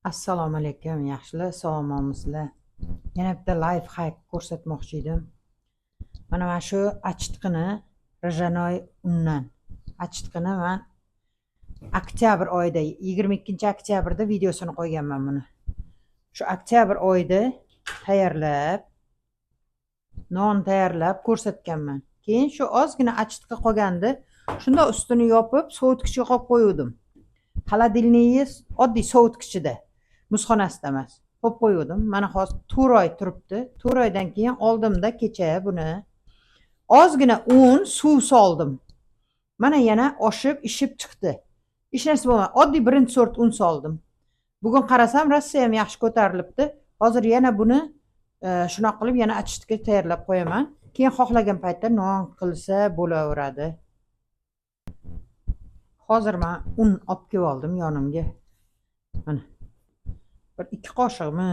Assalomu alaykum, yaxshilar, sog'monmisizlar? Yana bitta life hack ko'rsatmoqchi edim. Mana shu achitqini rajanoy undan achitqini men oktyabr oyida 22-oktyabrda videosini qo'yganman buni. Shu oktyabr oyida non tayyorlab ko'rsatganman. Keyin shu ozgina achitqi qolgandi. Shunda ustini yopib, sovutkichga qo'yib qo'ydim. Xolodilniy oddiy sovutkichida. Muzxonasida emas. Qo'yib qo'ydim. Mana hozir 4 oy turibdi. 4 oydan keyin oldimda kecha buni ozgina un, suv soldim. Mana yana oshib, ishib chiqdi. Hech narsa bo'lmadi. Oddiy birinchi sort un soldim. Bugun qarasam, Rossiya ham yaxshi ko'tarilibdi. Hozir yana buni shunaqa qilib yana achitqi tayyorlab qo'yaman. Keyin xohlagan paytda non qilsa bo'laveradi. Hozir men un olib kelib oldim yonimga. Mana bir 2 qoshiqmi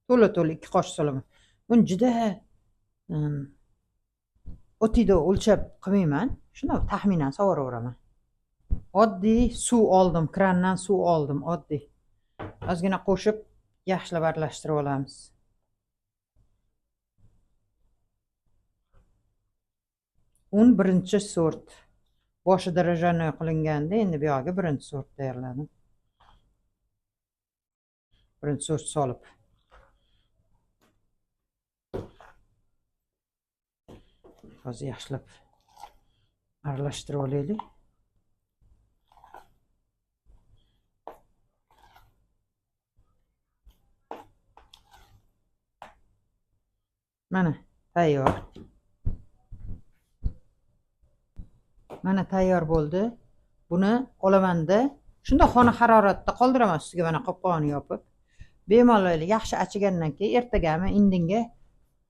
to'la 2 qoshiq solaman. Buni juda o'tida o'lchab qilmayman. Shuni taxminan sovuraveraman. Oddiy suv oldim, krandan suv oldim, oddiy. Ozgina qo'shib yaxshilab aralashtirib olamiz. Un birinchi sort. Boshida rajanoy qilinganda, endi bu yerga birinchi sort tayyorladim. Birinchi sort solib. Hozir yaxshilab aralashtirib olaylik. Mana tayyor. Mana tayyor bo'ldi. Buni olamanda shunda xona haroratida qoldiraman, ustiga mana qopqog'ini yopib. Bemalol yaxshi achigandan keyin ertagami, indinga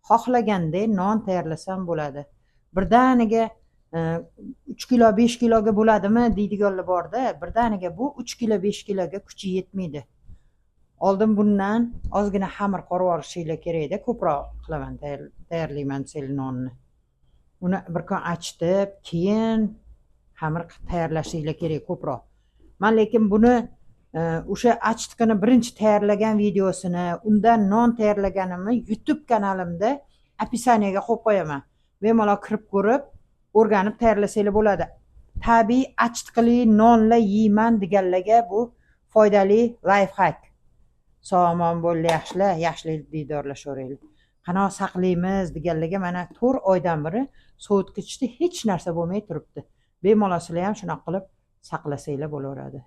xohlagandek non tayyorlasam bo'ladi. Birdaniga 3 kilo 5 kiloga bo'ladimi deydiganlar borda, birdaniga bu 3 kilo 5 kiloga kuchi yetmaydi. Oldin bundan ozgina xamir qorib olishinglar kerakda, ko'proq qilaman, tayyorlayman sel nonni. Uni bir kun achitib, keyin xamir tayyorlashinglar kerak ko'proq. Men lekin buni o'sha achitqini birinchi tayyorlagan videosini, undan non tayyorlaganimni YouTube kanalimda описаниеga qo'yib qo'yaman. Bemalol kirib ko'rib, o'rganib tayyorlasanglar bo'ladi. Tabiiy achitqili nonlar yeyman deganlarga bu foydali life hack. Sog'mon bo'l, yaxshilar, yaxshilik diydorlashaveraylik. Qanoq saqlaymiz deganlarga mana 4 oydan beri sovutkichda hech narsa bo'lmay turibdi. Bemalol sizlar ham shunaqa qilib saqlasanglar bo'laveradi.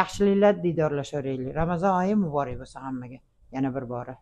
Yaxshiliklar diydorlashaveraylik. Ramazon oyi muborak bo'lsin hammaga. Yana bir bora.